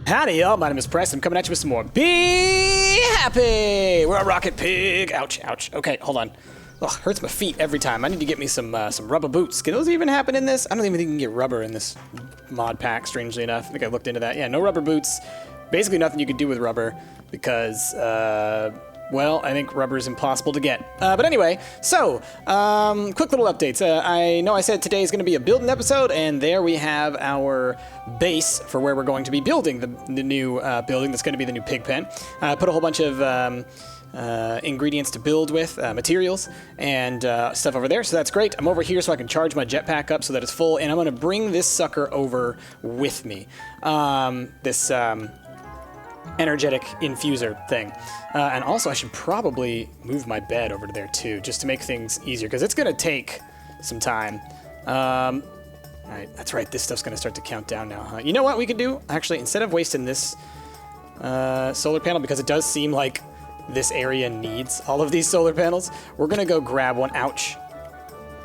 Howdy, y'all. My name is Preston. I'm coming at you with some more Be Happy. We're a rocket pig. Ouch, ouch. Okay, hold on. Ugh, hurts my feet every time. I need to get me some rubber boots. Can those even happen in this? I don't even think you can get rubber in this mod pack, strangely enough. I think I looked into that. Yeah, no rubber boots. Basically nothing you could do with rubber because, well, I think rubber is impossible to get. But anyway, so, quick little updates. I know I said today is going to be a building episode, and there we have our base for where we're going to be building the new building that's going to be the new pig pen. I put a whole bunch of ingredients to build with, materials, and stuff over there, so that's great. I'm over here so I can charge my jetpack up so that it's full, and I'm going to bring this sucker over with me. This energetic infuser thing. And also I should probably move my bed over to there too, just to make things easier, because it's going to take some time. All right, that's right, this stuff's going to start to count down now, huh? You know what we could do? Actually, instead of wasting this solar panel, because it does seem like this area needs all of these solar panels, we're going to go grab one. Ouch.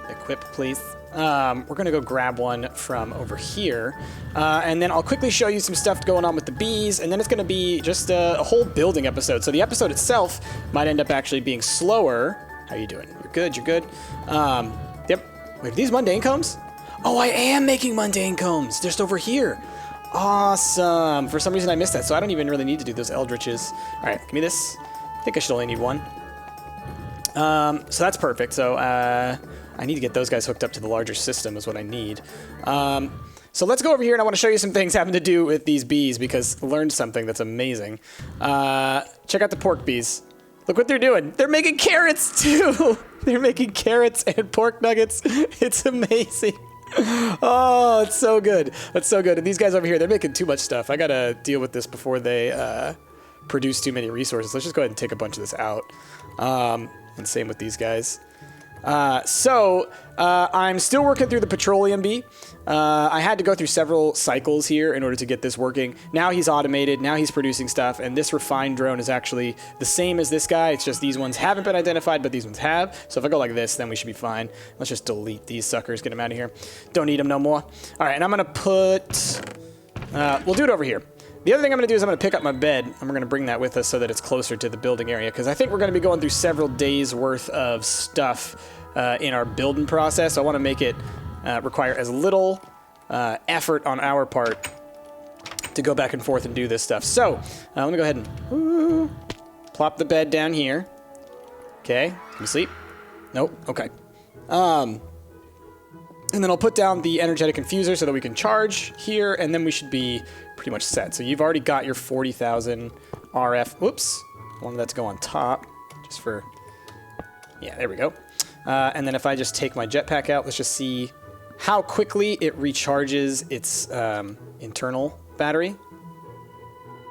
Equip, please. We're going to go grab one from over here, and then I'll quickly show you some stuff going on with the bees, and then it's going to be just a whole building episode. So the episode itself might end up actually being slower. How you doing? You're good, you're good. Yep. Wait, are these mundane combs? Oh, I am making mundane combs, just over here. Awesome. For some reason I missed that, so I don't even really need to do those eldritches. All right, give me this. I think I should only need one. So that's perfect. So, I need to get those guys hooked up to the larger system is what I need. So let's go over here, and I want to show you some things having to do with these bees, because I learned something that's amazing. Check out the pork bees. Look what they're doing. They're making carrots, too. They're making carrots and pork nuggets. It's amazing. Oh, it's so good. That's so good. And these guys over here, they're making too much stuff. I got to deal with this before they produce too many resources. Let's just go ahead and take a bunch of this out. And same with these guys. I'm still working through the petroleum bee. I had to go through several cycles here in order to get this working. Now he's automated, now he's producing stuff, and this refined drone is actually the same as this guy. It's just these ones haven't been identified, but these ones have. So if I go like this, then we should be fine. Let's just delete these suckers, get them out of here. Don't need them no more. All right, and I'm gonna put, we'll do it over here. The other thing I'm going to do is I'm going to pick up my bed, and we're going to bring that with us so that it's closer to the building area, because I think we're going to be going through several days worth of stuff in our building process. So I want to make it require as little effort on our part to go back and forth and do this stuff. So let me go ahead and plop the bed down here. Okay, can you sleep? Nope, okay. And then I'll put down the energetic infuser so that we can charge here, and then we should be pretty much set. So you've already got your 40,000 RF. Whoops. I wanted that to go on top, just for, yeah, there we go. And then if I just take my jetpack out, let's just see how quickly it recharges its internal battery.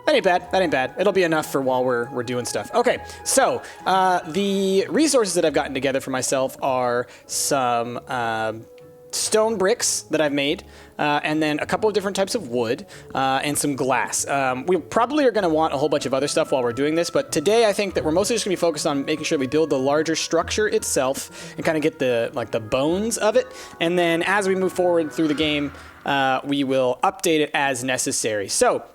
That ain't bad. That ain't bad. It'll be enough for while we're doing stuff. Okay, so the resources that I've gotten together for myself are some stone bricks that I've made, and then a couple of different types of wood, and some glass. We probably are going to want a whole bunch of other stuff while we're doing this, but today I think that we're mostly just going to be focused on making sure we build the larger structure itself and kind of get the bones of it, and then as we move forward through the game, we will update it as necessary. So,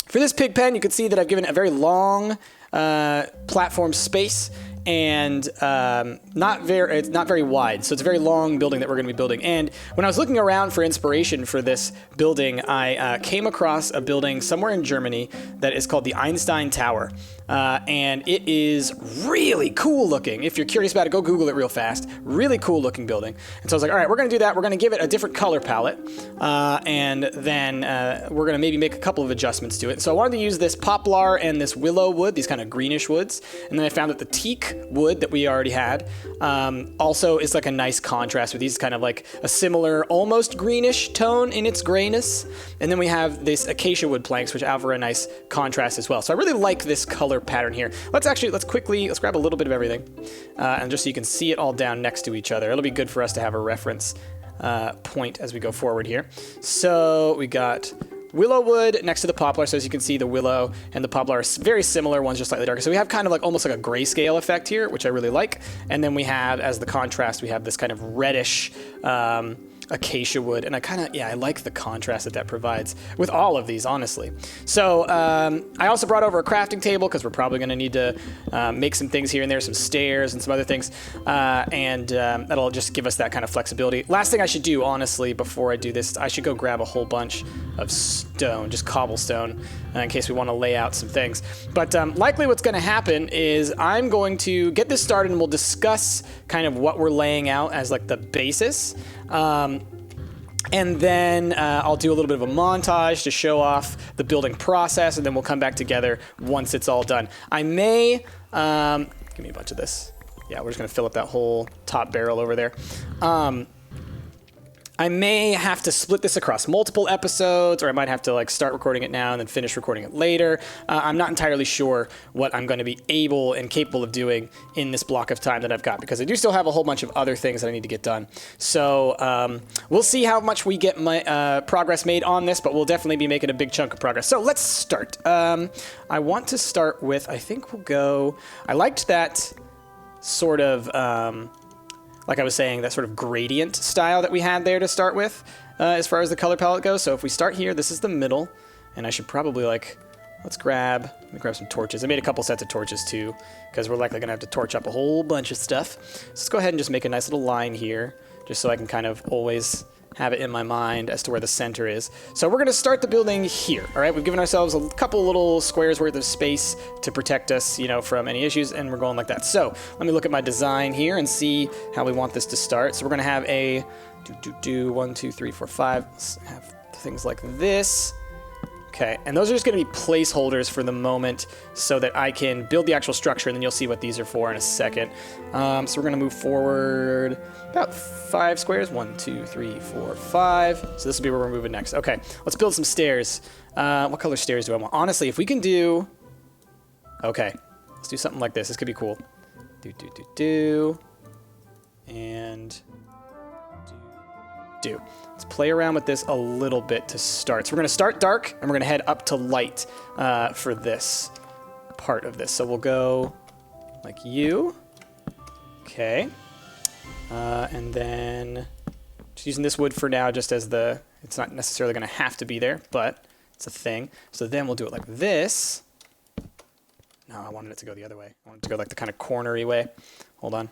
for this pig pen, you can see that I've given it a very long platform space, and it's not very wide, so it's a very long building that we're going to be building. And when I was looking around for inspiration for this building, I came across a building somewhere in Germany that is called the Einstein Tower, and it is really cool looking. If you're curious about it, go Google it real fast. Really cool looking building. And so I was like, all right, we're going to do that. We're going to give it a different color palette, and then we're going to maybe make a couple of adjustments to it. So I wanted to use this poplar and this willow wood, these kind of greenish woods, and then I found that the teak wood that we already had also is like a nice contrast with these, kind of like a similar almost greenish tone in its grayness, and then we have this acacia wood planks which offer a nice contrast as well. So I really like this color pattern here. Let's grab a little bit of everything, and just so you can see it all down next to each other. It'll be good for us to have a reference point as we go forward here. So we got willow wood next to the poplar, so as you can see, the willow and the poplar are very similar, one's just slightly darker. So we have kind of like almost like a grayscale effect here, which I really like. And then we have, as the contrast, we have this kind of reddish acacia wood, and I like the contrast that provides with all of these, honestly. So I also brought over a crafting table because we're probably going to need to make some things here and there, some stairs and some other things, and that'll just give us that kind of flexibility. Last thing I should do, honestly, before I do this, I should go grab a whole bunch of stone, just cobblestone, in case we want to lay out some things. But likely what's going to happen is I'm going to get this started and we'll discuss kind of what we're laying out as like the basis. And then I'll do a little bit of a montage to show off the building process, and then we'll come back together once it's all done. I may, give me a bunch of this. Yeah, we're just gonna fill up that whole top barrel over there. I may have to split this across multiple episodes, or I might have to like start recording it now and then finish recording it later. I'm not entirely sure what I'm going to be able and capable of doing in this block of time that I've got, because I do still have a whole bunch of other things that I need to get done. So we'll see how much we get my progress made on this, but we'll definitely be making a big chunk of progress. So let's start. I want to start with, I think we'll go, I liked that sort of, like I was saying, that sort of gradient style that we had there to start with as far as the color palette goes. So if we start here, this is the middle, and I should probably like, let me grab some torches. I made a couple sets of torches too, because we're likely gonna have to torch up a whole bunch of stuff. So let's go ahead and just make a nice little line here, just so I can kind of always have it in my mind as to where the center is. So we're gonna start the building here, all right? We've given ourselves a couple little squares worth of space to protect us, from any issues, and we're going like that. So let me look at my design here and see how we want this to start. So we're gonna have a 1, 2, 3, 4, 5. Let's have things like this. Okay, and those are just going to be placeholders for the moment so that I can build the actual structure, and then you'll see what these are for in a second. So we're going to move forward about 5 squares. 1, 2, 3, 4, 5. So this will be where we're moving next. Okay, let's build some stairs. What color stairs do I want? Honestly, if we can do... Okay, let's do something like this. This could be cool. And... Let's play around with this a little bit to start. So we're going to start dark, and we're going to head up to light for this part of this. So we'll go like you. Okay. And then just using this wood for now just as the... It's not necessarily going to have to be there, but it's a thing. So then we'll do it like this. No, I wanted it to go the other way. I wanted it to go like the kind of cornery way. Hold on.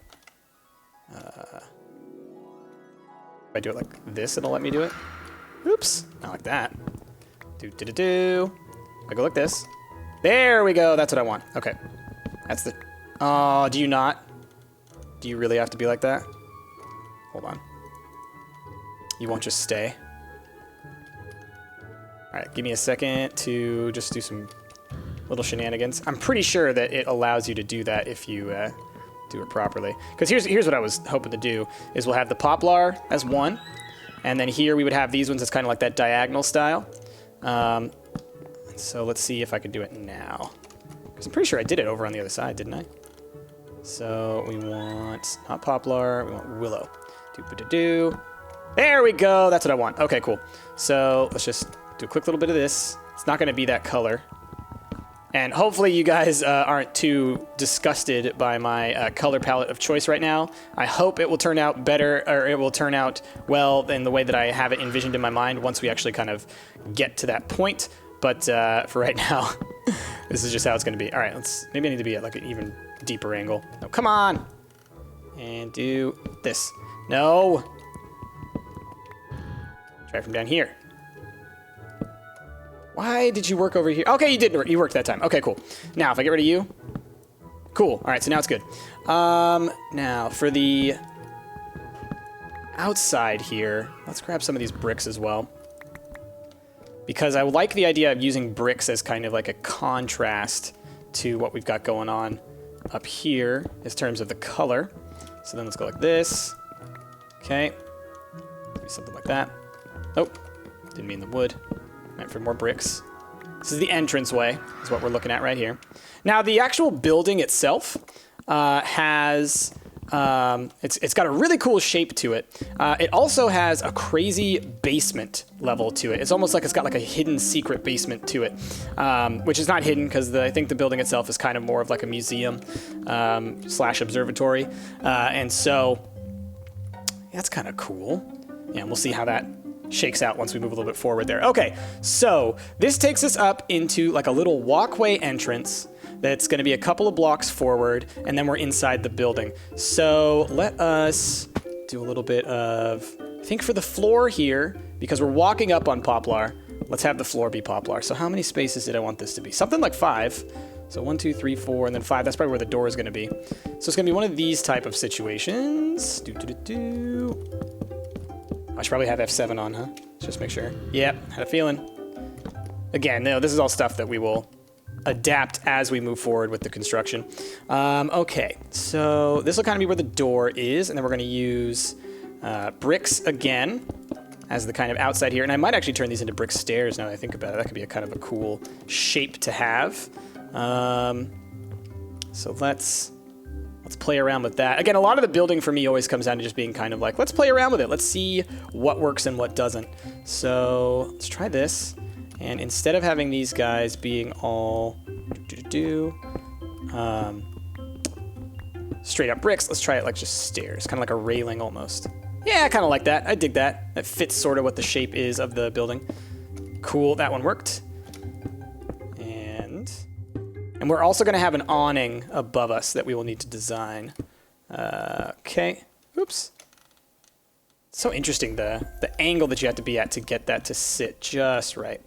If I do it like this, it'll let me do it. Oops, not like that. I go like this. There we go, that's what I want. Okay, that's the... Oh, do you not? Do you really have to be like that? Hold on. You won't just stay? Alright, give me a second to just do some little shenanigans. I'm pretty sure that it allows you to do that if you do it properly. Because here's what I was hoping to do, is we'll have the poplar as one, and then here we would have these ones as kind of like that diagonal style. So let's see if I can do it now. Because I'm pretty sure I did it over on the other side, didn't I? So we want, not poplar, we want willow. There we go, that's what I want. Okay, cool. So let's just do a quick little bit of this. It's not going to be that color. And hopefully you guys aren't too disgusted by my color palette of choice right now. I hope it will turn out better, or it will turn out well in the way that I have it envisioned in my mind once we actually kind of get to that point. But for right now, this is just how it's going to be. All right, maybe I need to be at like an even deeper angle. No, come on. And do this. No. Try from down here. Why did you work over here? Okay, you did work. You worked that time. Okay, cool. Now, if I get rid of you. Cool. All right, so now it's good. Now, for the outside here, let's grab some of these bricks as well. Because I like the idea of using bricks as kind of like a contrast to what we've got going on up here in terms of the color. So then let's go like this. Okay. Maybe something like that. Oh, didn't mean the wood. Meant for more bricks. This is the entranceway, is what we're looking at right here. Now, the actual building itself has... it's got a really cool shape to it. It also has a crazy basement level to it. It's almost like it's got like a hidden secret basement to it, which is not hidden because I think the building itself is kind of more of like a museum / observatory. And so that's kind of cool. And we'll see how that shakes out once we move a little bit forward there. Okay, so this takes us up into like a little walkway entrance that's going to be a couple of blocks forward, and then we're inside the building. So let us do a little bit of, I think for the floor here, because we're walking up on Poplar, let's have the floor be Poplar. So how many spaces did I want this to be? Something like 5. So 1, 2, 3, 4, and then 5. That's probably where the door is going to be. So it's going to be one of these type of situations. I should probably have F7 on, huh? Let's just make sure. Yep, had a feeling. Again, no, this is all stuff that we will adapt as we move forward with the construction. Okay, so this will kind of be where the door is, and then we're going to use bricks again as the kind of outside here. And I might actually turn these into brick stairs now that I think about it. That could be a kind of a cool shape to have. So let's play around with that. Again, a lot of the building for me always comes down to just being kind of like, let's play around with it. Let's see what works and what doesn't. So let's try this. And instead of having these guys being all straight up bricks, let's try it like just stairs, kind of like a railing almost. Yeah, kind of like that. I dig that. That fits sort of what the shape is of the building. Cool, that one worked. And we're also going to have an awning above us that we will need to design. Okay. Oops. So interesting, the angle that you have to be at to get that to sit just right.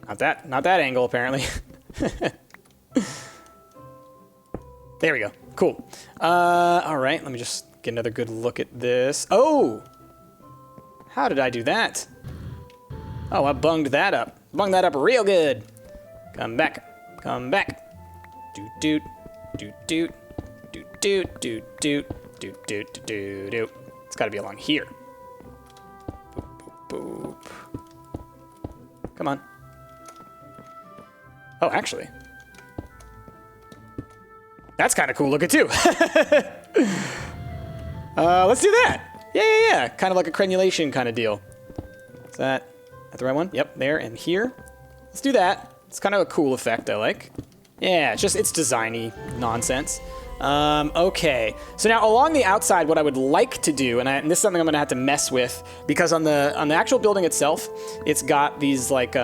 Not that angle, apparently. There we go. Cool. All right, let me just get another good look at this. Oh! How did I do that? Oh, I bunged that up. Bunged that up real good. Come back. Come back. Doot doot doot doot doot doot doot doot doot doot doot doot. It's got to be along here. Boop boop boop. Come on. Oh, actually, that's kind of cool looking too. Let's do that. Yeah. Kind of like a crenulation kind of deal. Is that the right one? Yep, there and here. Let's do that. It's kind of a cool effect I like. Yeah, it's designy nonsense. Okay, so now along the outside, what I would like to do, and this is something I'm gonna have to mess with, because on the actual building itself, it's got these like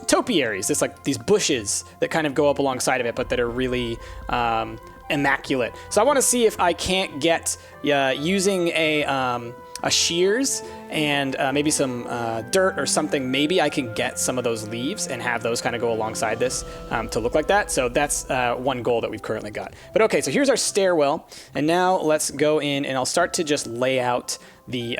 topiaries. It's like these bushes that kind of go up alongside of it, but that are really immaculate. So I want to see if I can't get using a shears and maybe some dirt or something, maybe I can get some of those leaves and have those kind of go alongside this to look like that. So that's one goal that we've currently got. But okay, so here's our stairwell, and now let's go in and I'll start to just lay out the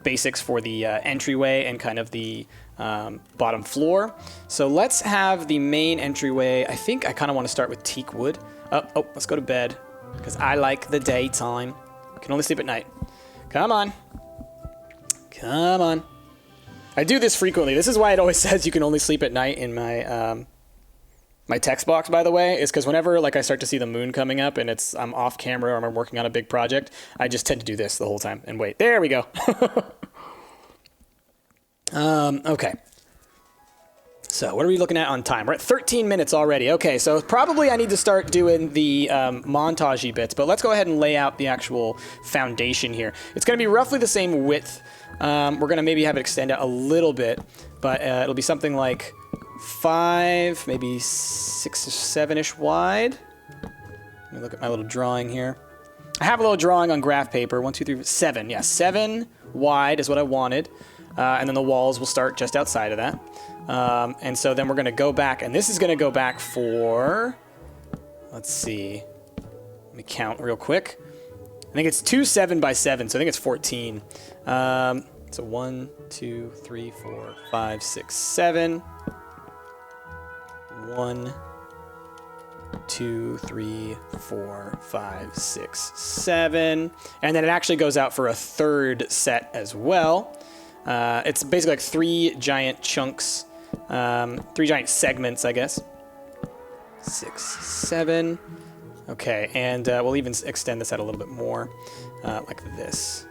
basics for the entryway and kind of the bottom floor. So let's have the main entryway. I think I kind of want to start with teak wood. Oh, let's go to bed because I like the daytime. Can only sleep at night. Come on. Come on. I do this frequently. This is why it always says you can only sleep at night in my my text box, by the way, is because whenever like I start to see the moon coming up and I'm off camera or I'm working on a big project, I just tend to do this the whole time and wait. There we go. Okay. So what are we looking at on time? We're at 13 minutes already. Okay, so probably I need to start doing the montage-y bits, but let's go ahead and lay out the actual foundation here. It's going to be roughly the same width. We're going to maybe have it extend out a little bit, but it'll be something like 5, maybe 6 or 7-ish wide. Let me look at my little drawing here. I have a little drawing on graph paper. 1, 2, 3, 4, 7. Yeah, 7 wide is what I wanted. And then the walls will start just outside of that. And so then we're going to go back, and this is going to go back for, let's see, let me count real quick. I think it's 2 7 by 7, so I think it's 14. So 1, 2, 3, 4, 5, 6, 7. 1, 2, 3, 4, 5, 6, 7. And then it actually goes out for a third set as well. It's basically like 3 giant chunks, 3 giant segments, I guess. 6, 7. Okay, and we'll even extend this out a little bit more, like this.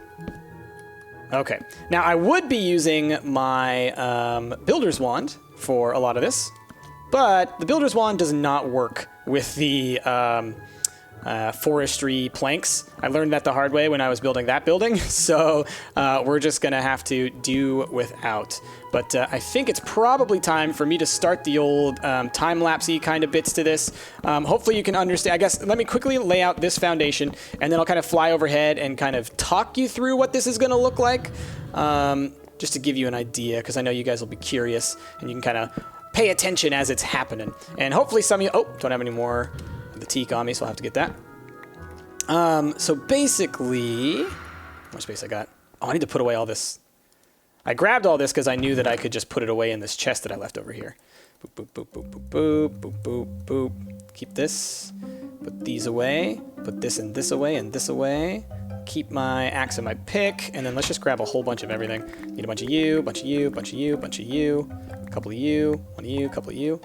Okay, now I would be using my builder's wand for a lot of this, but the builder's wand does not work with the forestry planks. I learned that the hard way when I was building that building, so we're just gonna have to do without. But I think it's probably time for me to start the old time-lapsey kind of bits to this. Hopefully you can understand. I guess let me quickly lay out this foundation, and then I'll kind of fly overhead and kind of talk you through what this is gonna look like, just to give you an idea, because I know you guys will be curious, and you can kind of pay attention as it's happening. And hopefully some of you, don't have any more of the teak on me, so I'll have to get that. So basically, how much space I got? Oh, I need to put away all this. I grabbed all this because I knew that I could just put it away in this chest that I left over here. Boop, boop, boop, boop, boop, boop, boop, boop, boop. Keep this. Put these away. Put this and this away and this away. Keep my axe and my pick. And then let's just grab a whole bunch of everything. Need a bunch of you, bunch of you, bunch of you, bunch of you, a couple of you, one of you, a couple of you.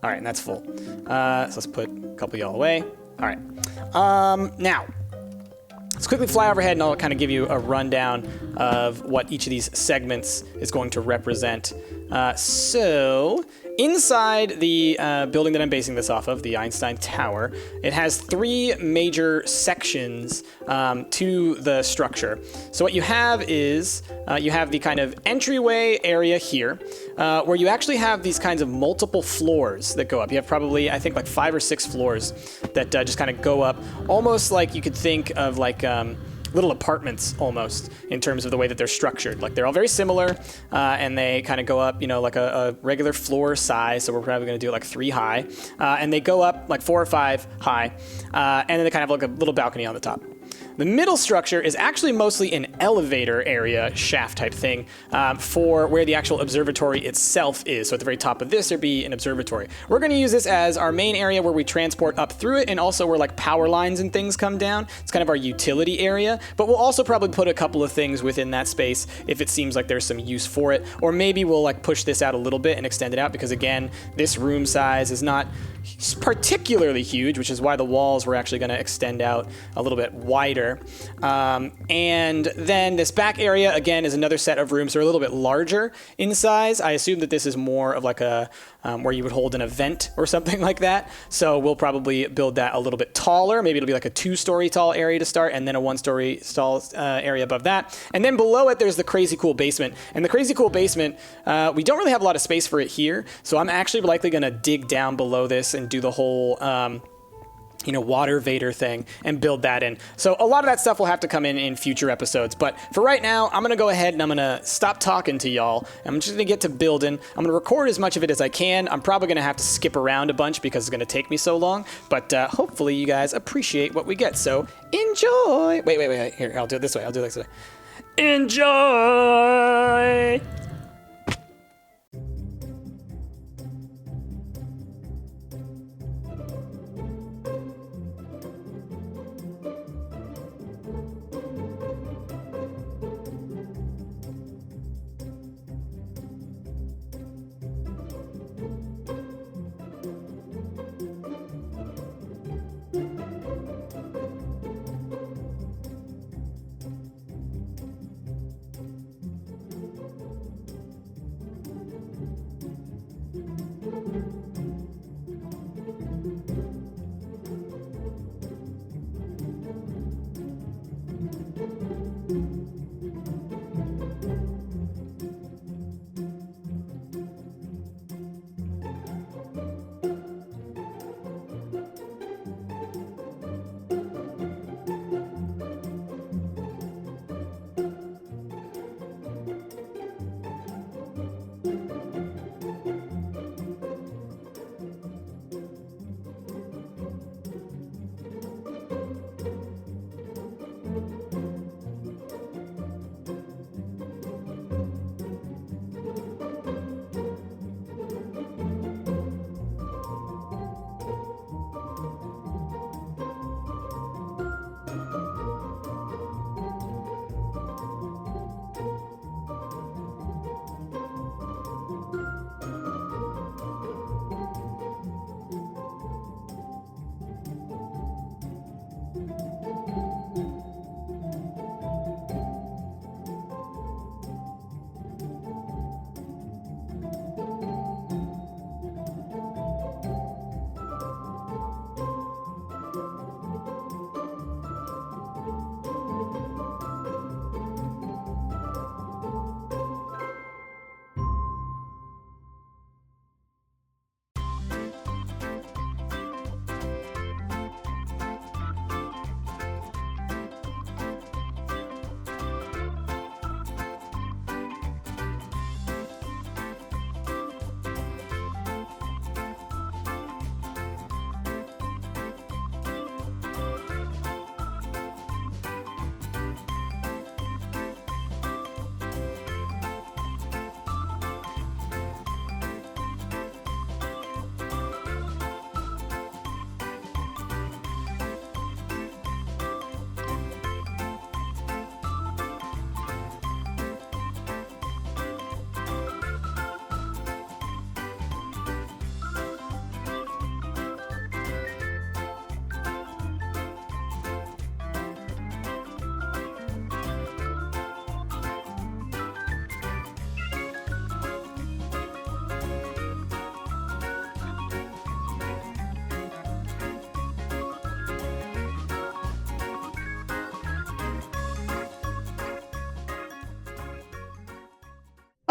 All right, and that's full. So let's put a couple of y'all away. All right. Now, let's quickly fly overhead and I'll kind of give you a rundown of what each of these segments is going to represent. So inside the building that I'm basing this off of, the Einstein Tower, it has 3 major sections to the structure. So what you have is you have the kind of entryway area here, where you actually have these kinds of multiple floors that go up. You have probably, I think, like 5 or 6 floors that just kind of go up, almost like you could think of like little apartments almost in terms of the way that they're structured. Like they're all very similar, and they kind of go up, you know, like a regular floor size. So we're probably going to do it like 3 high, and they go up like 4 or 5 high, and then they kind of have like a little balcony on the top. The middle structure is actually mostly an elevator area, shaft type thing, for where the actual observatory itself is. So at the very top of this, there'd be an observatory. We're going to use this as our main area where we transport up through it, and also where like power lines and things come down. It's kind of our utility area, but we'll also probably put a couple of things within that space if it seems like there's some use for it. Or maybe we'll like push this out a little bit and extend it out, because again, this room size is not particularly huge, which is why the walls were actually going to extend out a little bit wider. And then this back area, again, is another set of rooms that are a little bit larger in size. I assume that this is more of like a where you would hold an event or something like that. So we'll probably build that a little bit taller. Maybe it'll be like a 2-story tall area to start, and then a 1-story tall area above that. And then below it, there's the crazy cool basement. And the crazy cool basement, we don't really have a lot of space for it here. So I'm actually likely going to dig down below this and do the whole water vader thing and build that in. So a lot of that stuff will have to come in future episodes. But for right now, I'm going to go ahead and I'm going to stop talking to y'all. I'm just going to get to building. I'm going to record as much of it as I can. I'm probably going to have to skip around a bunch because it's going to take me so long. But hopefully you guys appreciate what we get. So enjoy. Wait. Here, I'll do it this way. Enjoy.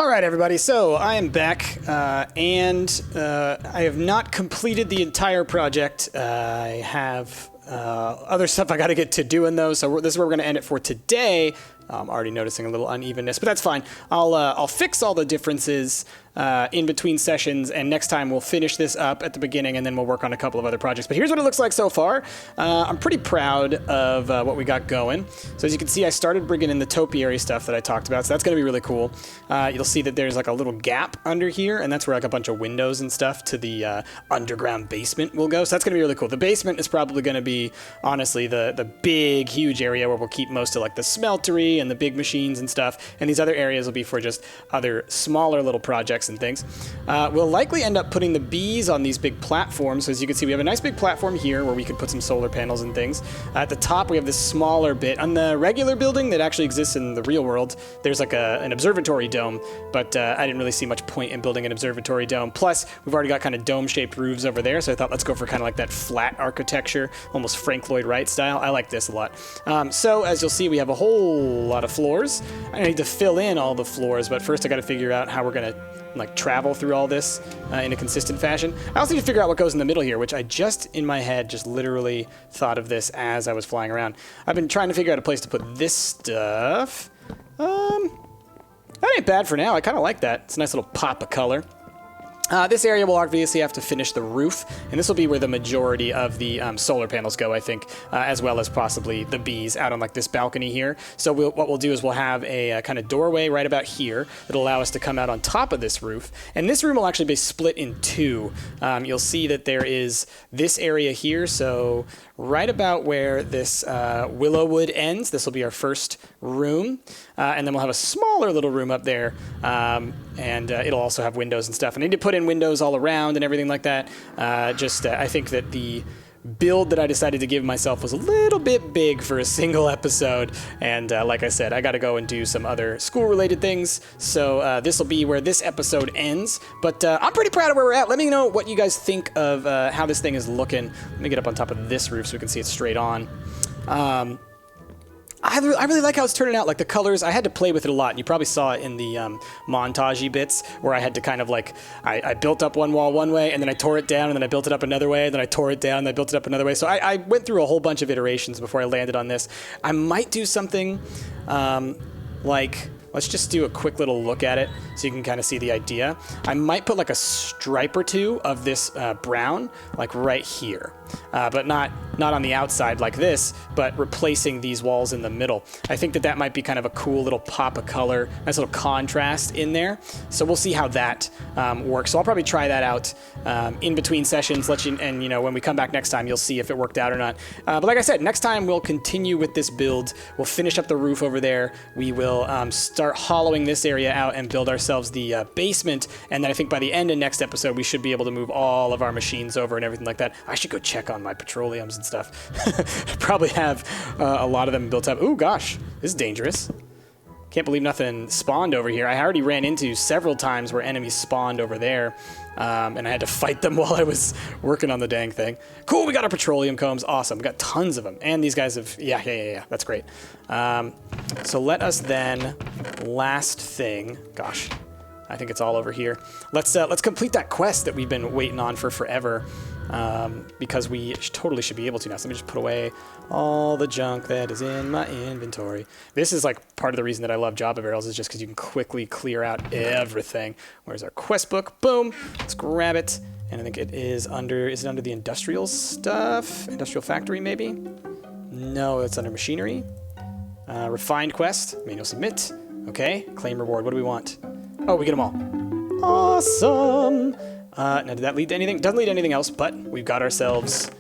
All right, everybody, so I am back, and I have not completed the entire project. I have other stuff I got to get to doing, though, so this is where we're going to end it for today. I'm already noticing a little unevenness, but that's fine. I'll fix all the differences in between sessions, and next time we'll finish this up at the beginning, and then we'll work on a couple of other projects. But here's what it looks like so far. I'm pretty proud of what we got going. So as you can see, I started bringing in the topiary stuff that I talked about, so that's going to be really cool. You'll see that there's like a little gap under here, and that's where like a bunch of windows and stuff to the underground basement will go. So that's going to be really cool. The basement is probably going to be, honestly, the big, huge area where we'll keep most of like the smeltery and the big machines and stuff, and these other areas will be for just other smaller little projects and things. We'll likely end up putting the bees on these big platforms. So as you can see, we have a nice big platform here where we could put some solar panels and things. At the top, we have this smaller bit. On the regular building that actually exists in the real world, there's like an observatory dome, but I didn't really see much point in building an observatory dome. Plus, we've already got kind of dome-shaped roofs over there, so I thought let's go for kind of like that flat architecture, almost Frank Lloyd Wright style. I like this a lot. So as you'll see, we have a whole lot of floors. I need to fill in all the floors, but first I got to figure out how we're going to like travel through all this in a consistent fashion. I also need to figure out what goes in the middle here, which I just in my head just literally thought of this as I was flying around. I've been trying to figure out a place to put this stuff. That ain't bad for now. I kind of like that. It's a nice little pop of color. This area will obviously have to finish the roof, and this will be where the majority of the solar panels go, I think, as well as possibly the bees out on like this balcony here. So what we'll do is we'll have a kind of doorway right about here that'll allow us to come out on top of this roof, and this room will actually be split in two. You'll see that there is this area here, so right about where this willow wood ends, this will be our first room, and then we'll have a smaller little room up there, and it'll also have windows and stuff. And I need to put in windows all around and everything like that. I think that the build that I decided to give myself was a little bit big for a single episode, and like I said, I got to go and do some other school-related things, so this will be where this episode ends, but I'm pretty proud of where we're at. Let me know what you guys think of how this thing is looking. Let me get up on top of this roof so we can see it straight on. I really like how it's turning out, like the colors. I had to play with it a lot, and you probably saw it in the montage-y bits where I had to kind of like, I built up one wall one way, and then I tore it down, and then I built it up another way, and then I tore it down, and I built it up another way. So I went through a whole bunch of iterations before I landed on this. I might do something like, let's just do a quick little look at it so you can kind of see the idea. I might put like a stripe or two of this brown, like right here. But not on the outside like this, but replacing these walls in the middle. I think that might be kind of a cool little pop of color, nice little contrast in there. So we'll see how that works. So I'll probably try that out in between sessions, and you know, when we come back next time, you'll see if it worked out or not. But like I said, next time we'll continue with this build. We'll finish up the roof over there. We will start hollowing this area out and build ourselves the basement. And then I think by the end of next episode, we should be able to move all of our machines over and everything like that. I should go check on my petroleums and stuff. Probably have a lot of them built up. Ooh, gosh, this is dangerous. Can't believe nothing spawned over here. I already ran into several times where enemies spawned over there, and I had to fight them while I was working on the dang thing. Cool, we got our petroleum combs. Awesome, we got tons of them. And these guys have, yeah, that's great. So let us then, last thing, gosh, I think it's all over here. Let's complete that quest that we've been waiting on for forever, because we totally should be able to now. So let me just put away all the junk that is in my inventory. This is like part of the reason that I love Java barrels, is just because you can quickly clear out everything. Where's our quest book? Boom. Let's grab it. And I think it is under, is it under the industrial stuff? Industrial factory, maybe? No, it's under machinery. Refined quest, manual submit. Okay, claim reward. What do we want? Oh, we get them all. Awesome. Now, did that lead to anything? Doesn't lead to anything else, but we've got ourselves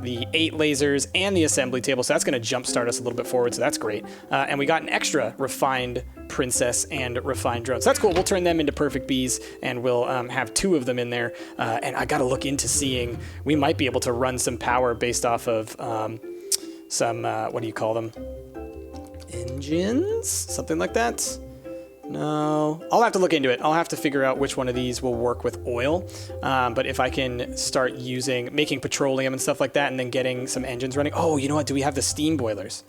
the 8 lasers and the assembly table, so that's going to jumpstart us a little bit forward, so that's great. And we got an extra refined princess and refined drone, so that's cool. We'll turn them into perfect bees, and we'll have 2 of them in there. And I got to look into seeing, we might be able to run some power based off of some, what do you call them? Engines? Something like that? No, I'll have to look into it. I'll have to figure out which one of these will work with oil. But if I can start making petroleum and stuff like that, and then getting some engines running. Oh, you know what? Do we have the steam boilers?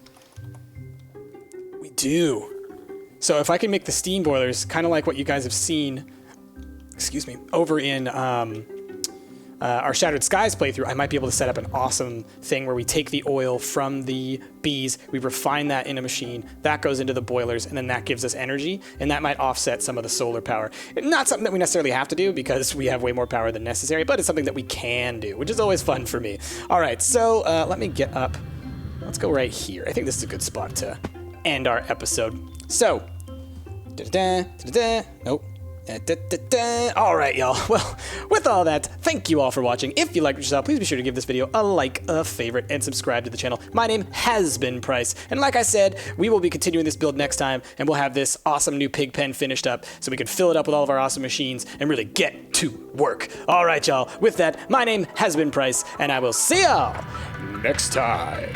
We do. So if I can make the steam boilers kind of like what you guys have seen, excuse me, over in our Shattered Skies playthrough, I might be able to set up an awesome thing where we take the oil from the bees, we refine that in a machine, that goes into the boilers, and then that gives us energy, and that might offset some of the solar power. Not something that we necessarily have to do because we have way more power than necessary, but it's something that we can do, which is always fun for me. All right, so let me get up. Let's go right here. I think this is a good spot to end our episode. So, nope. All right, y'all. Well, with all that, thank you all for watching. If you liked what you saw, please be sure to give this video a like, a favorite, and subscribe to the channel. My name has been Price, and like I said, we will be continuing this build next time, and we'll have this awesome new pig pen finished up so we can fill it up with all of our awesome machines and really get to work. All right, y'all. With that, my name has been Price, and I will see y'all next time.